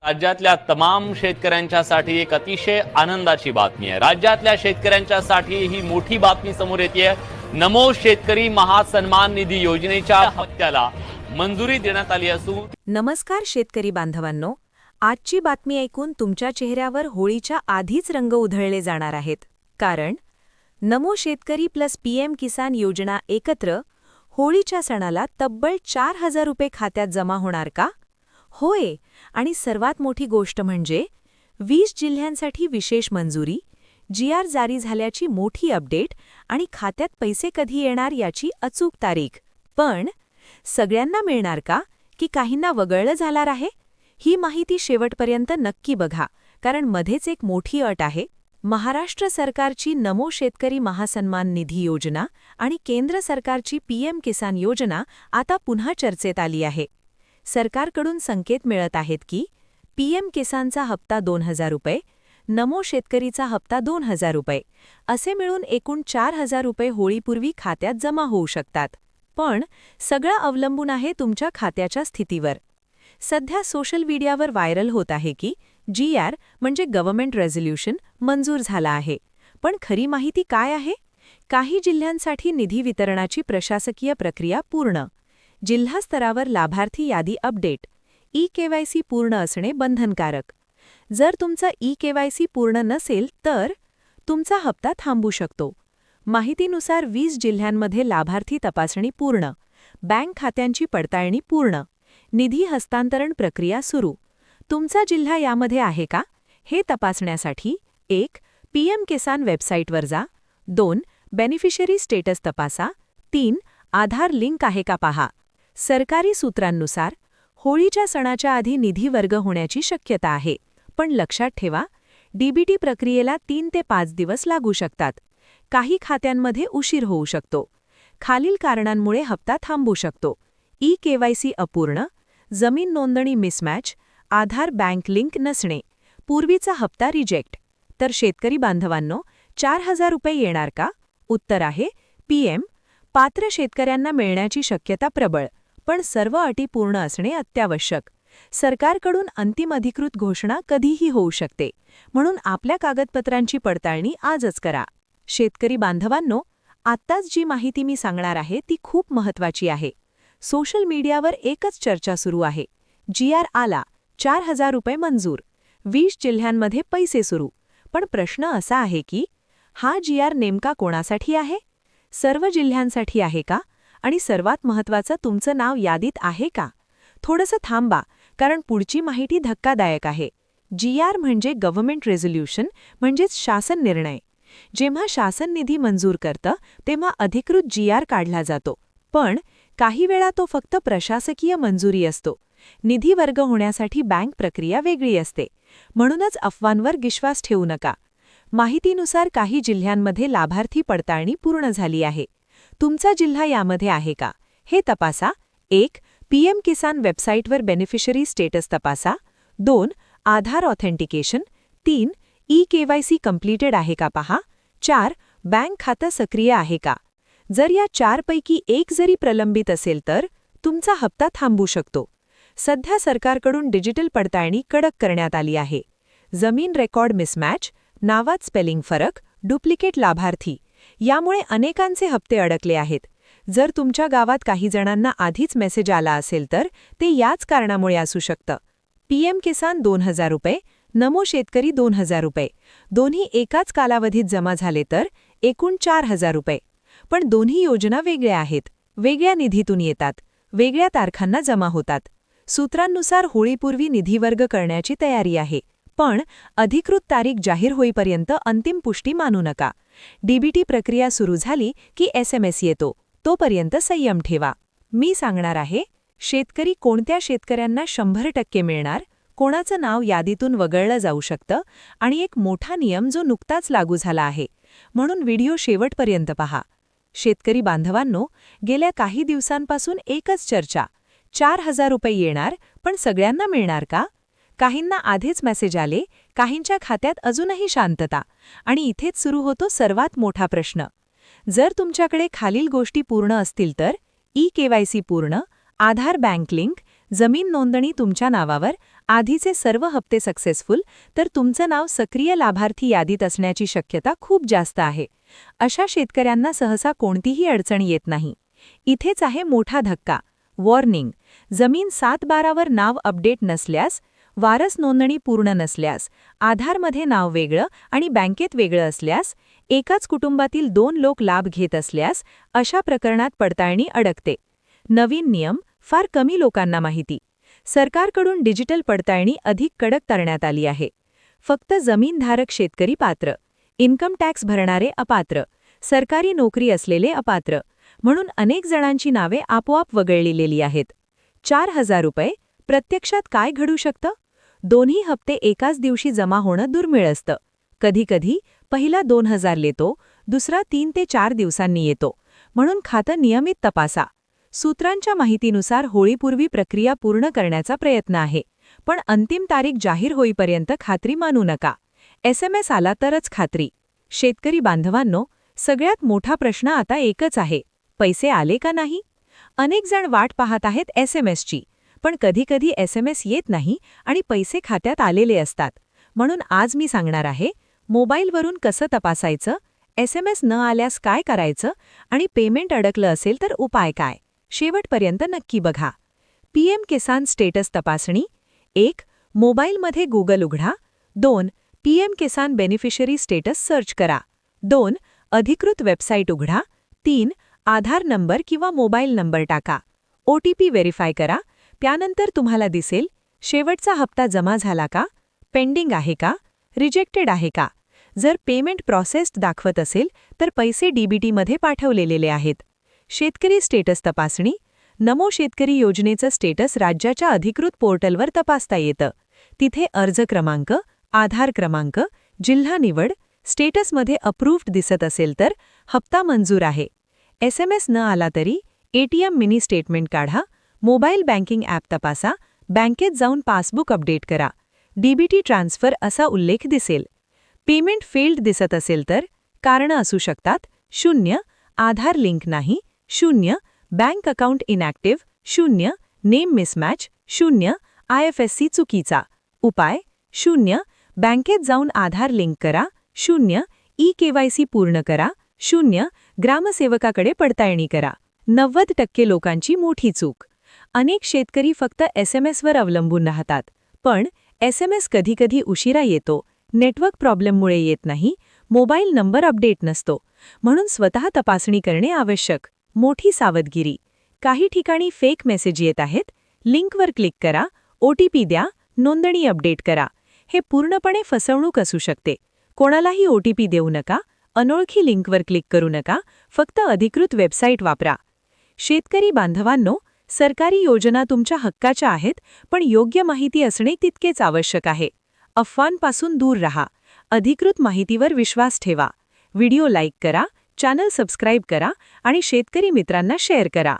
राज्यातल्या तमाम शेतकऱ्यांच्यासाठी एक अतिशय आनंदाची बातमी आहे। राज्यातल्या शेतकऱ्यांच्यासाठी ही मोठी बातमी समोर येते। नमो शेतकरी महासन्मान निधी योजनेच्या हप्त्याला मंजुरी देण्यात आली असून नमस्कार शेतकरी बांधवांनो, आजची बातमी ऐकून तुमच्या चेहऱ्यावर होळीच्या आधीच रंग उधळले जाणार आहेत। कारण नमो शेतकरी प्लस पीएम किसान योजना एकत्र होळीच्या सणाला तब्बल 4,000 रुपये खात्यात जमा होणार का? होय, आणि सर्वात मोठी गोष्ट म्हणजे 20 जिल्ह्यांसाठी विशेष मंजुरी, जीआर जारी झाल्याची मोठी अपडेट आणि खात्यात पैसे कधी येणार याची अचूक तारीख। पण सगळ्यांना मिळणार का की काहींना वगळलं जाणार आहे? ही माहिती शेवटपर्यंत नक्की बघा, कारण मध्येच एक मोठी अट आहे। महाराष्ट्र सरकारची नमो शेतकरी महासन्मान निधी योजना आणि केंद्र सरकारची पीएम किसान योजना आता पुन्हा चर्चेत आली आहे। सरकारकडून संकेत मिळत आहेत की पीएम किसानचा हप्ता 2,000 रुपये, नमो शेतकरीचा हप्ता 2,000 रुपये असे मिळून एकूण 4,000 रुपये होळीपूर्वी खात्यात जमा होऊ शकतात। पण सगळं अवलंबून आहे तुमच्या खात्याच्या स्थितीवर। सध्या सोशल मीडियावर व्हायरल होत आहे की जीआर म्हणजे गव्हर्नमेंट रेझोल्यूशन मंजूर झाला आहे। पण खरी माहिती काय आहे? काही जिल्ह्यांसाठी निधी वितरणाची प्रशासकीय प्रक्रिया पूर्ण, जिल्हा स्तरावर लाभार्थी यादी अपडेट, ई-केवायसी पूर्ण असणे बंधनकारक। जर तुमचा ई-केवायसी पूर्ण नसेल तर तुमचा हप्ता थांबू शकतो। माहितीनुसार 20 जिल्ह्यांमध्ये लाभार्थी तपासणी पूर्ण, बँक खात्यांची पडताळणी पूर्ण, निधी हस्तांतरण प्रक्रिया सुरू। तुमचा जिल्हा यामध्ये आहे का हे तपासण्यासाठी 1. पीएम किसान वेबसाईटवर जा, 2. बेनिफिशरी स्टेटस तपासा, 3. आधार लिंक आहे का पहा। सरकारी सूत्रांनुसार होळीच्या सणाच्या आधी निधी वर्ग होण्याची शक्यता आहे, पण लक्षात ठेवा डीबीटी प्रक्रियेला 3 ते 5 दिवस लागू शकतात। काही खात्यांमध्ये उशीर होऊ शकतो। खालील कारणांमुळे हप्ता थांबू शकतो: ई-केवायसी अपूर्ण, जमीन नोंदणी मिसमॅच, आधार बँक लिंक नसणे, पूर्वीचा हप्ता रिजेक्ट। तर शेतकरी बांधवांनो, 4,000 रुपये येणार का? उत्तर आहे पीएम। पात्र शेतकऱ्यांना मिळण्याची शक्यता प्रबळ, पण सर्व अटी पूर्ण असणे अत्यावश्यक। सरकारकडून अंतिम अधिकृत घोषणा कधीही होऊ शकते, म्हणून आपल्या कागदपत्रांची पडताळणी आजच करा। शेतकरी बांधवांनो, आत्ताच जी माहिती मी सांगणार आहे ती खूप महत्त्वाची आहे। सोशल मीडियावर एकच चर्चा सुरू आहे, जीआर आला, 4,000 रुपये मंजूर, 20 जिल्ह्यांमध्ये पैसे सुरू। पण प्रश्न असा आहे की हा जीआर नेमका कोणासाठी आहे? सर्व जिल्ह्यांसाठी आहे का? आणि सर्वात महत्त्वाचं, तुमचं नाव यादीत आहे का? थोडंसं थांबा, कारण पुढची माहिती धक्कादायक आहे। जीआर म्हणजे गव्हर्नमेंट रेझोल्यूशन, म्हणजेच शासन निर्णय। जेव्हा शासन निधी मंजूर करतं तेव्हा अधिकृत जीआर काढला जातो, पण काही वेळा तो फक्त प्रशासकीय मंजुरी असतो। निधी वर्ग होण्यासाठी बँक प्रक्रिया वेगळी असते, म्हणूनच अफवांवर विश्वास ठेवू नका। माहितीनुसार काही जिल्ह्यांमध्ये लाभार्थी पडताळणी पूर्ण झाली आहे। तुमचा जिल्हा यामध्ये आहे का हे तपासा। 1. पीएम किसान वेबसाईटवर बेनिफिशरी स्टेटस तपासा, 2. आधार ऑथेंटिकेशन, 3. ई-केवायसी कंप्लीटेड आहे का पहा, 4. बँक खातं सक्रिय आहे का। जर या 4 पैकी एक जरी प्रलंबित असेल तर तुमचा हप्ता थांबू शकतो। सध्या सरकारकडून डिजिटल पडताळणी कडक करण्यात आली आहे। जमीन रेकॉर्ड मिसमॅच, नावात स्पेलिंग फरक, डुप्लिकेट लाभार्थी यामुळे अनेकांचे हप्ते अडकले आहेत। जर तुमच्या गावात काही जणांना आधीच मेसेज आला असेल तर ते याच कारणामुळे असू शकतं। पीएम किसान 2,000 रुपये, नमो शेतकरी 2,000 रुपये दोन्ही एकाच कालावधीत जमा झाले तर एकूण 4,000 रुपये। पण दोन्ही योजना वेगळ्या आहेत, वेगळ्या निधीतून येतात, वेगळ्या तारखांना जमा होतात। सूत्रांनुसार होळीपूर्वी निधी वर्ग करण्याची तयारी आहे, पण अधिकृत तारीख जाहीर होईपर्यंत अंतिम पुष्टी मानू नका। डीबीटी प्रक्रिया सुरू झाली की SMS येतो, तोपर्यंत संयम ठेवा। मी सांगणार आहे, शेतकरी कोणत्या शेतकऱ्यांना 100% मिळणार, कोणाचं नाव यादीतून वगळलं जाऊ शकतं, आणि एक मोठा नियम जो नुकताच लागू झाला आहे, म्हणून व्हिडिओ शेवटपर्यंत पहा। शेतकरी बांधवांनो, गेल्या काही दिवसांपासून एकच चर्चा, 4,000 रुपये येणार, पण सगळ्यांना मिळणार का? काहींना आधीच मेसेज आले, काहींच्या खात्यात अजूनही शांतता, आणि इथेच सुरू होतो सर्वात मोठा प्रश्न। जर तुमच्याकडे खालील गोष्टी पूर्ण असतील तर ई-केवायसी पूर्ण, आधार बँक लिंक, जमीन नोंदणी तुमच्या नावावर आधीचे सर्व हप्ते सक्सेसफुल, तर तुमचं नाव सक्रिय लाभार्थी यादीत असण्याची शक्यता खूप जास्त आहे. अशा शेतकऱ्यांना सहसा कोणतीही अडचण येत नाही. इथेच आहे मोठा धक्का. वॉर्निंग. जमीन 7/12वर नाव अपडेट नसल्यास, वारस नोंदणी पूर्ण नसल्यास, आधारमध्ये नाव वेगळं आणि बँकेत वेगळं असल्यास, एकाच कुटुंबातील 2 लोक लाभ घेत असल्यास, अशा प्रकरणात पडताळणी अडकते. नवीन नियम, फार कमी लोकांना माहिती. सरकारकडून डिजिटल पडताळणी अधिक कडक करण्यात आली आहे. फक्त जमीनधारक शेतकरी पात्र, इन्कम टॅक्स भरणारे अपात्र, सरकारी नोकरी असलेले अपात्र, म्हणून अनेक जणांची नावे आपोआप वगळलेली आहेत. 4,000 रुपये, प्रत्यक्षात काय घडू शकतं? दोन्ही हप्ते एकाच दिवशी जमा होणं दुर्मिळ असतं. कधीकधी पहिला 2,000 येतो, दुसरा 3 ते 4 दिवसांनी येतो. म्हणून खातं नियमित तपासा. सूत्रांच्या माहितीनुसार होळीपूर्वी प्रक्रिया पूर्ण करण्याचा प्रयत्न आहे, पण अंतिम तारीख जाहीर होईपर्यंत खात्री मानू नका. SMS आला तरच खात्री. शेतकरी बांधवांनो, सगळ्यात मोठा प्रश्न आता एकच आहे: पैसे आले का नाही? अनेक जण वाट पाहत आहेत SMSची, पण कधीकधी SMS येत नाही आणि पैसे खात्यात आलेले असतात. म्हणून आज मी सांगणार आहे, मोबाईलवरून कसं तपासायचं, SMS न आल्यास काय करायचं आणि पेमेंट अडकलं असेल तर उपाय काय. शेवटपर्यंत नक्की बघा. PM किसान स्टेटस तपासणी. 1. मोबाईलमध्ये Google उघडा. 2. PM किसान बेनिफिशरी स्टेटस सर्च करा. 2. अधिकृत वेबसाईट उघडा. 3. आधार नंबर किंवा मोबाईल नंबर टाका. OTP व्हेरीफाय करा. त्यानंतर तुम्हाला दिसेल, शेवटचा हप्ता जमा झाला का, पेंडिंग आहे का, रिजेक्टेड आहे का. जर पेमेंट प्रोसेस्ड दाखवत असेल तर पैसे DBTमध्ये पाठवलेले आहेत. शेतकरी स्टेटस तपासणी. नमो शेतकरी योजनेचं स्टेटस राज्याच्या अधिकृत पोर्टलवर तपासता येतं. तिथे अर्ज क्रमांक, आधार क्रमांक, जिल्हा निवड, स्टेटसमध्ये अप्रूव्ड दिसत असेल तर हप्ता मंजूर आहे. SMS न आला तरी ATM मिनी स्टेटमेंट काढा. मोबाईल बँकिंग ॲप तपासा. बँकेत जाऊन पासबुक अपडेट करा. DBT ट्रान्सफर असा उल्लेख दिसेल. पेमेंट फेल्ड दिसत असेल तर कारणं असू शकतात: 0. आधार लिंक नाही, 0. Bank account inactive, 0. Name mismatch, 0. IFSC चुकीचा. उपाय: 0. बँकेत जाऊन आधार लिंक करा, 0. eKYC पूर्ण करा, 0. ग्रामसेवकाकडे पडताळणी करा. 90% लोकांची मोठी चूक. अनेक शेतकरी फक्त SMSवर अवलंबून राहतात, पण SMS कधीकधी उशिरा येतो, नेटवर्क प्रॉब्लेममुळे येत नाही, मोबाईल नंबर अपडेट नसतो. म्हणून स्वतः तपासणी करणे आवश्यक. मोठी सावधगिरी. काही ठिकाणी फेक मेसेज येत आहेत. लिंकवर क्लिक करा, OTP द्या, नोंदणी अपडेट करा. हे पूर्णपणे फसवणूक असू शकते. कोणालाही OTP देऊ नका, अनोळखी लिंकवर क्लिक करू नका, फक्त अधिकृत वेबसाईट वापरा. शेतकरी बांधवांनो, सरकारी योजना तुमच्या हक्काच्या आहेत, पण योग्य माहिती असणे तितकेच आवश्यक आहे. अफवांपासून दूर राहा. अधिकृत माहितीवर विश्वास ठेवा. व्हिडिओ लाईक करा, चॅनल सबस्क्राईब करा आणि शेतकरी मित्रांना शेअर करा.